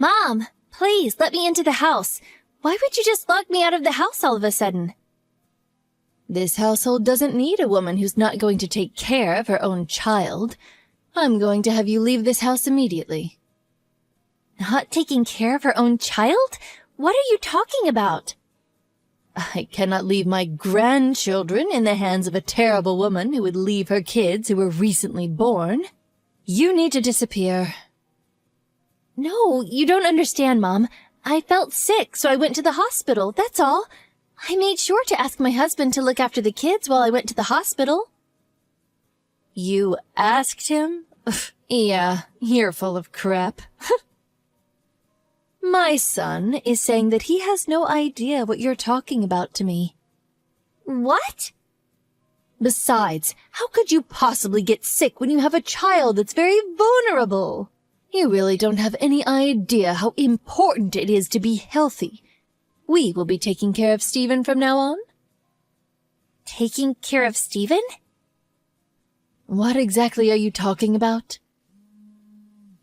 Mom, please let me into the house. Why would you just lock me out of the house all of a sudden? This household doesn't need a woman who's not going to take care of her own child. I'm going to have you leave this house immediately. Not taking care of her own child? What are you talking about? I cannot leave my grandchildren in the hands of a terrible woman who would leave her kids who were recently born. You need to disappear. No, you don't understand, Mom. I felt sick, so I went to the hospital, that's all. I made sure to ask my husband to look after the kids while I went to the hospital. You asked him? Yeah, you're full of crap. My son is saying that he has no idea what you're talking about to me. What? Besides, how could you possibly get sick when you have a child that's very vulnerable? You really don't have any idea how important it is to be healthy. We will be taking care of Stephen from now on. Taking care of Stephen? What exactly are you talking about?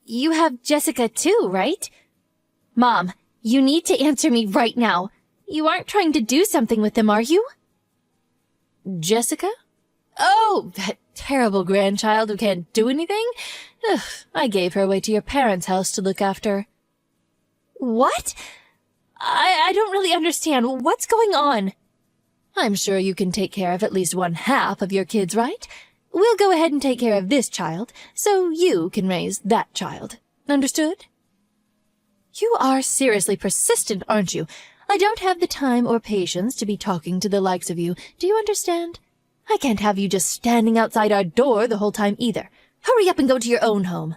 You have Jessica too, right? Mom, you need to answer me right now. You aren't trying to do something with them, are you? Jessica? Oh, that terrible grandchild who can't do anything? Ugh, I gave her away to your parents' house to look after. What? I don't really understand. What's going on? I'm sure you can take care of at least one half of your kids, right? We'll go ahead and take care of this child, so you can raise that child. Understood? You are seriously persistent, aren't you? I don't have the time or patience to be talking to the likes of you. Do you understand? I can't have you just standing outside our door the whole time either. Hurry up and go to your own home.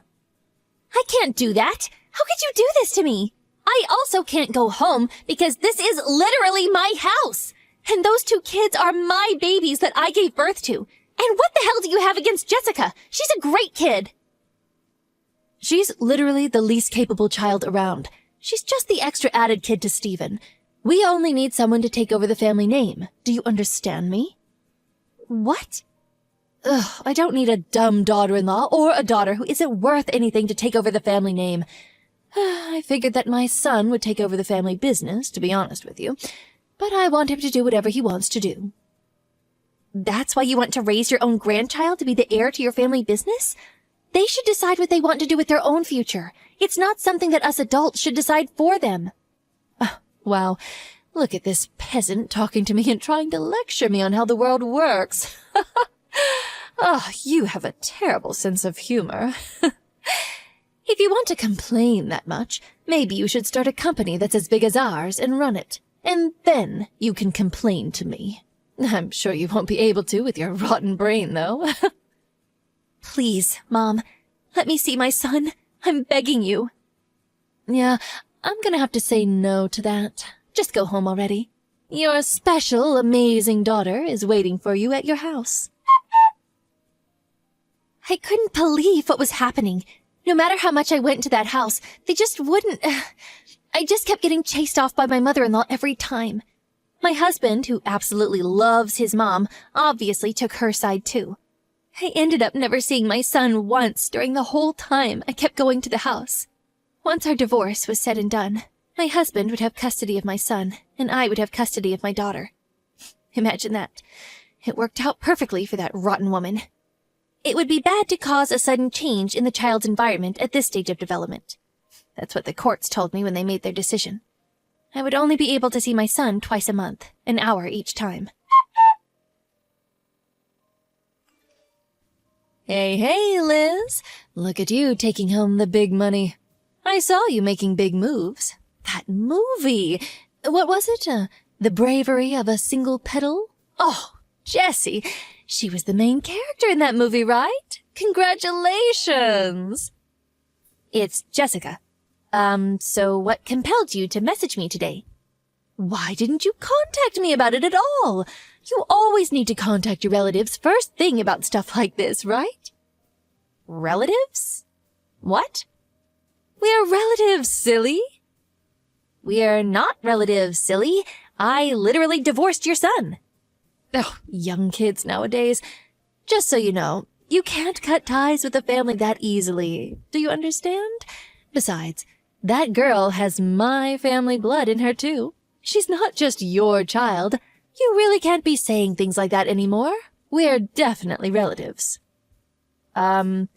I can't do that. How could you do this to me? I also can't go home because this is literally my house. And those two kids are my babies that I gave birth to. And what the hell do you have against Jessica? She's a great kid. She's literally the least capable child around. She's just the extra added kid to Stephen. We only need someone to take over the family name. Do you understand me? What? Ugh, I don't need a dumb daughter-in-law or a daughter who isn't worth anything to take over the family name. I figured that my son would take over the family business, to be honest with you. But I want him to do whatever he wants to do. That's why you want to raise your own grandchild to be the heir to your family business? They should decide what they want to do with their own future. It's not something that us adults should decide for them. Wow, look at this peasant talking to me and trying to lecture me on how the world works. Oh, you have a terrible sense of humor. If you want to complain that much, maybe you should start a company that's as big as ours and run it. And then you can complain to me. I'm sure you won't be able to with your rotten brain, though. Please, Mom, let me see my son. I'm begging you. Yeah, I'm gonna have to say no to that. Just go home already. Your special, amazing daughter is waiting for you at your house. I couldn't believe what was happening. No matter how much I went into that house, they just wouldn't... I just kept getting chased off by my mother-in-law every time. My husband, who absolutely loves his mom, obviously took her side too. I ended up never seeing my son once during the whole time I kept going to the house. Once our divorce was said and done, my husband would have custody of my son, and I would have custody of my daughter. Imagine that. It worked out perfectly for that rotten woman. It would be bad to cause a sudden change in the child's environment at this stage of development. That's what the courts told me when they made their decision. I would only be able to see my son twice a month, an hour each time. Hey, Liz. Look at you taking home the big money. I saw you making big moves. That movie. What was it? The Bravery of a Single Petal? Oh, Jessie. She was the main character in that movie, right? Congratulations. It's Jessica. So what compelled you to message me today? Why didn't you contact me about it at all? You always need to contact your relatives first thing about stuff like this, right? Relatives? What? We're relatives, silly. We're not relatives, silly. I literally divorced your son. Oh, young kids nowadays. Just so you know, you can't cut ties with a family that easily. Do you understand? Besides, That girl has my family blood in her, too. She's not just your child. You really can't be saying things like that anymore. We're definitely relatives. Are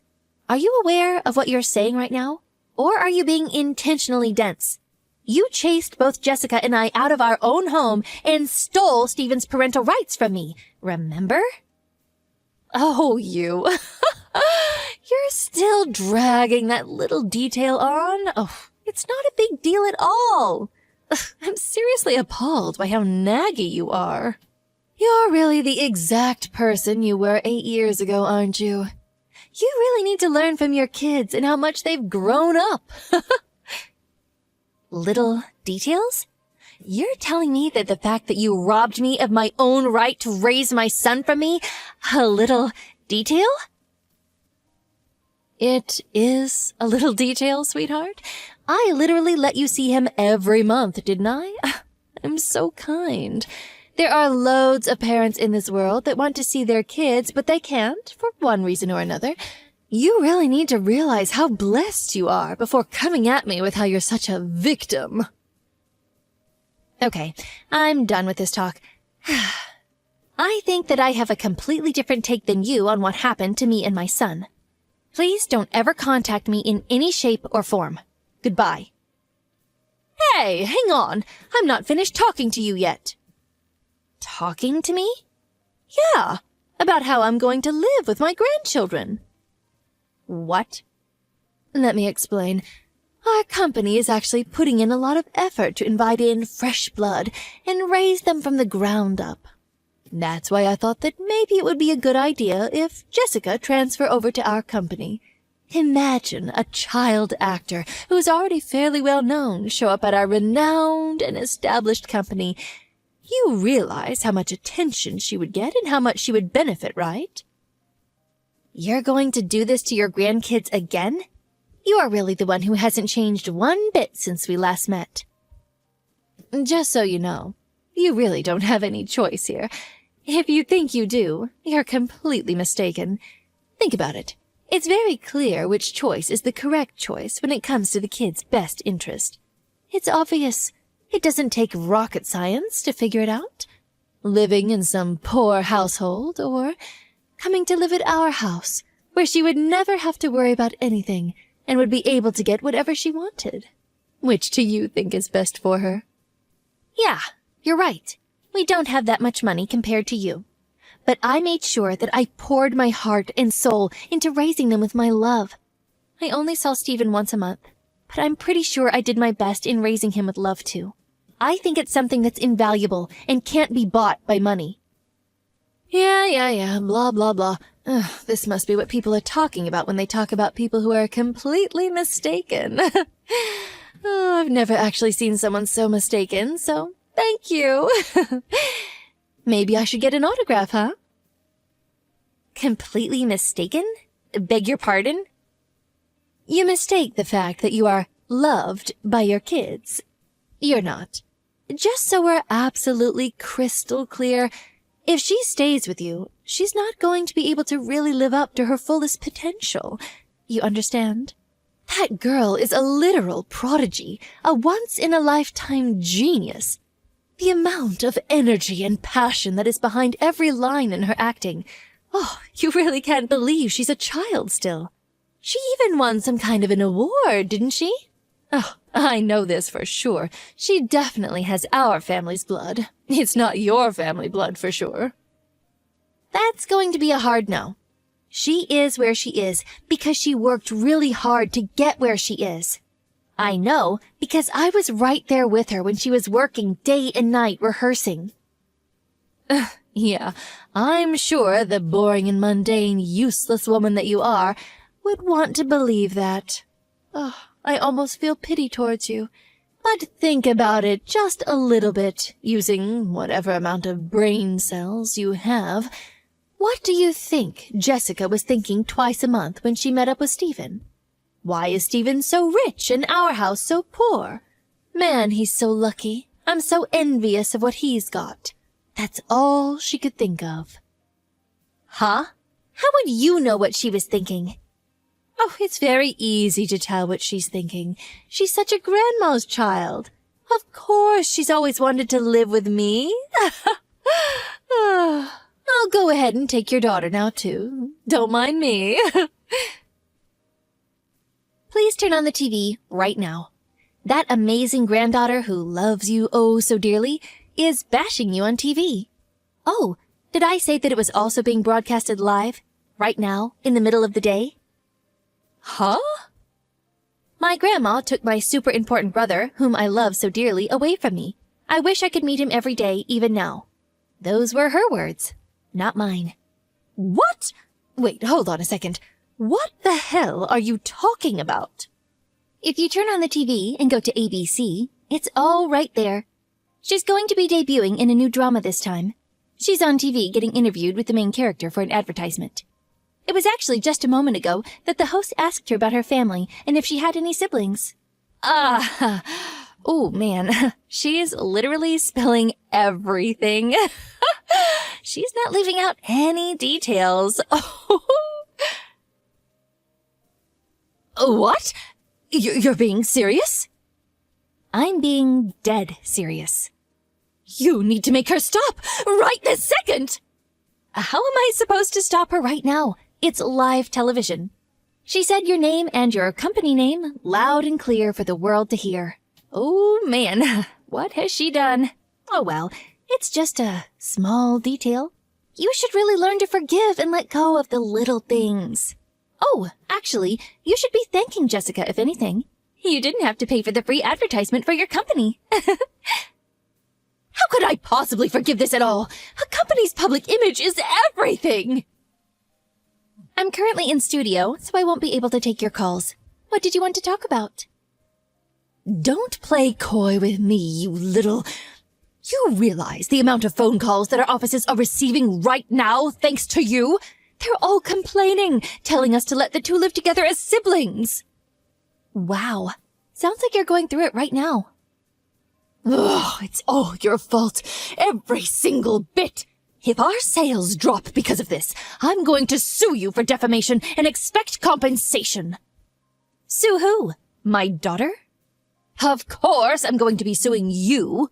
you aware of what you're saying right now? Or are you being intentionally dense? You chased both Jessica and I out of our own home and stole Stephen's parental rights from me. Remember? Oh, you. You're still dragging that little detail on? Oh, it's not a big deal at all. I'm seriously appalled by how naggy you are. You're really the exact person you were 8 years ago, aren't you? You really need to learn from your kids and how much they've grown up. Little details? You're telling me that the fact that you robbed me of my own right to raise my son from me, a little detail? It is a little detail, sweetheart. I literally let you see him every month, didn't I? I'm so kind. There are loads of parents in this world that want to see their kids, but they can't, for one reason or another. You really need to realize how blessed you are before coming at me with how you're such a victim. Okay, I'm done with this talk. I think that I have a completely different take than you on what happened to me and my son. Please don't ever contact me in any shape or form. Goodbye. Hey, hang on. I'm not finished talking to you yet. Talking to me? Yeah, about how I'm going to live with my grandchildren. What? Let me explain. Our company is actually putting in a lot of effort to invite in fresh blood and raise them from the ground up. That's why I thought that maybe it would be a good idea if Jessica transfer over to our company. Imagine a child actor who's already fairly well known show up at our renowned and established company. You realize how much attention she would get and how much she would benefit, right? You're going to do this to your grandkids again? You are really the one who hasn't changed one bit since we last met. Just so you know, you really don't have any choice here. If you think you do, you're completely mistaken. Think about it. It's very clear which choice is the correct choice when it comes to the kid's best interest. It's obvious. It doesn't take rocket science to figure it out. Living in some poor household, or coming to live at our house, where she would never have to worry about anything and would be able to get whatever she wanted. Which do you think is best for her? Yeah, you're right. We don't have that much money compared to you. But I made sure that I poured my heart and soul into raising them with my love. I only saw Stephen once a month, but I'm pretty sure I did my best in raising him with love too. I think it's something that's invaluable and can't be bought by money. Yeah, blah, blah, blah. Ugh, this must be what people are talking about when they talk about people who are completely mistaken. Oh, I've never actually seen someone so mistaken, so thank you. Maybe I should get an autograph, huh? Completely mistaken? Beg your pardon? You mistake the fact that you are loved by your kids. You're not. Just so we're absolutely crystal clear, if she stays with you, she's not going to be able to really live up to her fullest potential. You understand? That girl is a literal prodigy, a once-in-a-lifetime genius. The amount of energy and passion that is behind every line in her acting. Oh, you really can't believe she's a child still. She even won some kind of an award, didn't she? Oh, I know this for sure. She definitely has our family's blood. It's not your family blood for sure. That's going to be a hard no. She is where she is because she worked really hard to get where she is. I know because I was right there with her when she was working day and night rehearsing. Yeah, I'm sure the boring and mundane, useless woman that you are would want to believe that. Oh, I almost feel pity towards you. But think about it just a little bit, using whatever amount of brain cells you have. What do you think Jessica was thinking twice a month when she met up with Stephen? Why is Stephen so rich and our house so poor? Man, he's so lucky. I'm so envious of what he's got. That's all she could think of. Huh? How would you know what she was thinking? Oh, it's very easy to tell what she's thinking. She's such a grandma's child. Of course, she's always wanted to live with me. I'll go ahead and take your daughter now, too. Don't mind me. Please turn on the TV right now. That amazing granddaughter who loves you oh so dearly is bashing you on TV. Oh, did I say that it was also being broadcasted live? Right now, in the middle of the day? Huh? My grandma took my super important brother, whom I love so dearly, away from me. I wish I could meet him every day, even now. Those were her words, not mine. What? Wait, hold on a second. What the hell are you talking about? If you turn on the TV and go to ABC, it's all right there. She's going to be debuting in a new drama this time. She's on TV getting interviewed with the main character for an advertisement. It was actually just a moment ago that the host asked her about her family and if she had any siblings. Oh man, she's literally spilling everything. She's not leaving out any details. What? You're being serious? I'm being dead serious. You need to make her stop right this second. How am I supposed to stop her right now? It's live television. She said your name and your company name loud and clear for the world to hear. Oh man, what has she done? Oh well, it's just a small detail. You should really learn to forgive and let go of the little things. Oh, actually, you should be thanking Jessica, if anything. You didn't have to pay for the free advertisement for your company. How could I possibly forgive this at all? A company's public image is everything. I'm currently in studio, so I won't be able to take your calls. What did you want to talk about? Don't play coy with me, you little... You realize the amount of phone calls that our offices are receiving right now, thanks to you? They're all complaining, telling us to let the two live together as siblings. Wow. Sounds like you're going through it right now. Ugh, it's all your fault. Every single bit. If our sales drop because of this, I'm going to sue you for defamation and expect compensation. Sue who? My daughter? Of course I'm going to be suing you.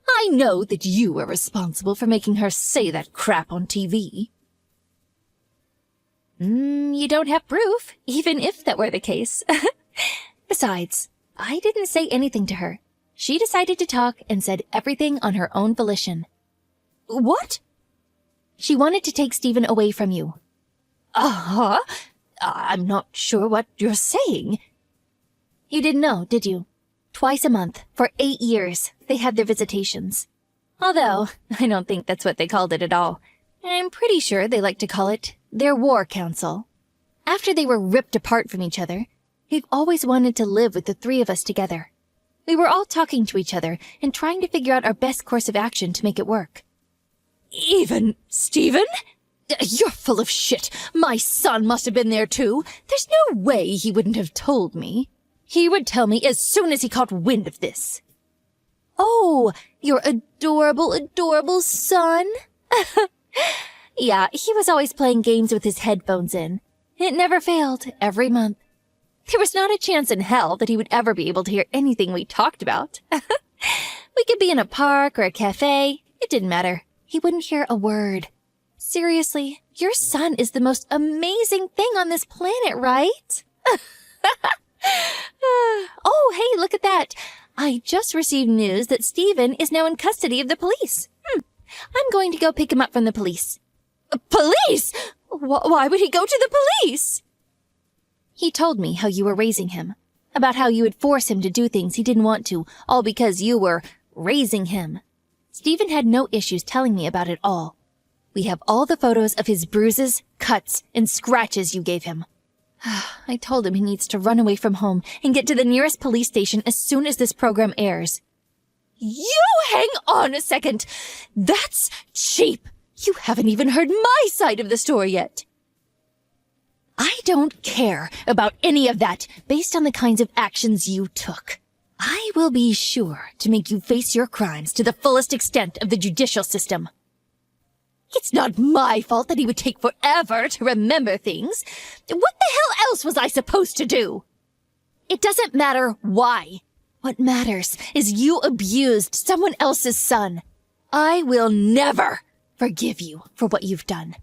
I know that you were responsible for making her say that crap on TV. You don't have proof, even if that were the case. Besides, I didn't say anything to her. She decided to talk and said everything on her own volition. What? She wanted to take Stephen away from you. Uh-huh. I'm not sure what you're saying. You didn't know, did you? Twice a month, for 8 years, they had their visitations. Although, I don't think that's what they called it at all. I'm pretty sure they like to call it their war council. After they were ripped apart from each other, we've always wanted to live with the three of us together. We were all talking to each other and trying to figure out our best course of action to make it work. Even Stephen? You're full of shit. My son must have been there too. There's no way he wouldn't have told me. He would tell me as soon as he caught wind of this. Oh, your adorable, adorable son? Yeah, he was always playing games with his headphones in. It never failed, every month. There was not a chance in hell that he would ever be able to hear anything we talked about. We could be in a park or a cafe. It didn't matter. He wouldn't hear a word. Seriously, your son is the most amazing thing on this planet, right? Oh, hey, look at that. I just received news that Stephen is now in custody of the police. I'm going to go pick him up from the police. Police? Why would he go to the police? He told me how you were raising him, about how you would force him to do things he didn't want to, all because you were raising him. Stephen had no issues telling me about it all. We have all the photos of his bruises, cuts, and scratches you gave him. I told him he needs to run away from home and get to the nearest police station as soon as this program airs. You hang on a second. That's cheap. You haven't even heard my side of the story yet. I don't care about any of that based on the kinds of actions you took. I will be sure to make you face your crimes to the fullest extent of the judicial system. It's not my fault that he would take forever to remember things. What the hell else was I supposed to do? It doesn't matter why. What matters is you abused someone else's son. I will never forgive you for what you've done.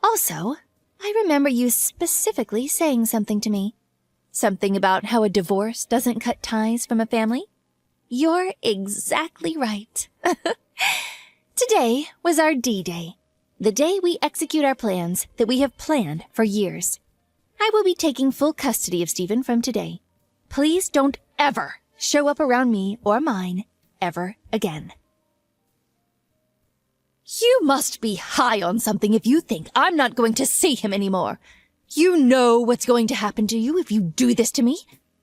Also, I remember you specifically saying something to me. Something about how a divorce doesn't cut ties from a family. You're exactly right. Today was our D-Day, the day we execute our plans that we have planned for years. I will be taking full custody of Stephen from today. Please don't ever show up around me or mine ever again. You must be high on something if you think I'm not going to see him anymore. You know what's going to happen to you if you do this to me.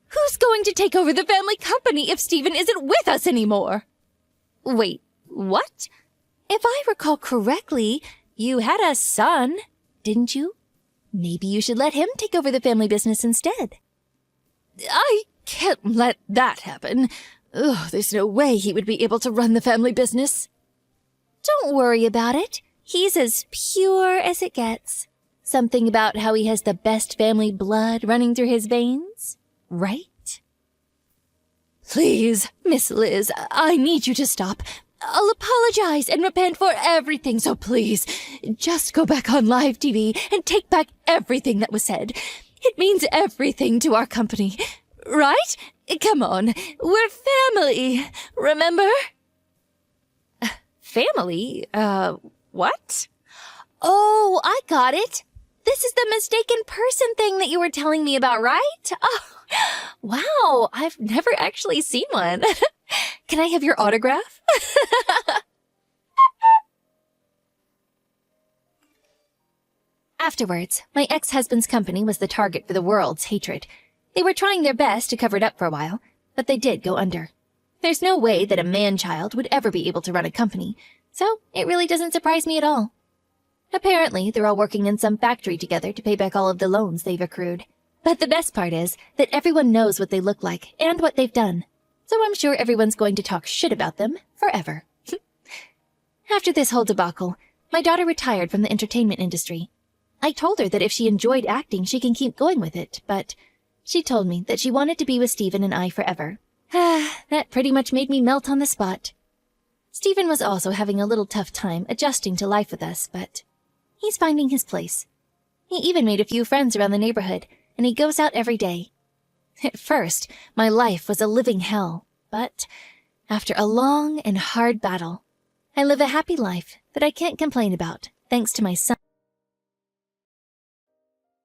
Who's going to take over the family company if Stephen isn't with us anymore? Wait, what? If I recall correctly, you had a son, didn't you? Maybe you should let him take over the family business instead. I can't let that happen. Ugh, there's no way he would be able to run the family business. Don't worry about it. He's as pure as it gets. Something about how he has the best family blood running through his veins, right? Please, Miss Liz, I need you to stop. I'll apologize and repent for everything, so please, just go back on live TV and take back everything that was said. It means everything to our company, right? Come on, we're family, remember? Family? What? Oh, I got it. This is the mistaken person thing that you were telling me about, right? Oh, wow, I've never actually seen one. Can I have your autograph? Afterwards, my ex-husband's company was the target for the world's hatred. They were trying their best to cover it up for a while, but they did go under. There's no way that a man-child would ever be able to run a company, so it really doesn't surprise me at all. Apparently, they're all working in some factory together to pay back all of the loans they've accrued. But the best part is that everyone knows what they look like and what they've done, so I'm sure everyone's going to talk shit about them forever. After this whole debacle, my daughter retired from the entertainment industry. I told her that if she enjoyed acting, she can keep going with it, but she told me that she wanted to be with Stephen and I forever. That pretty much made me melt on the spot. Stephen was also having a little tough time adjusting to life with us, but he's finding his place. He even made a few friends around the neighborhood, and he goes out every day. At first, my life was a living hell, but after a long and hard battle, I live a happy life that I can't complain about, thanks to my son.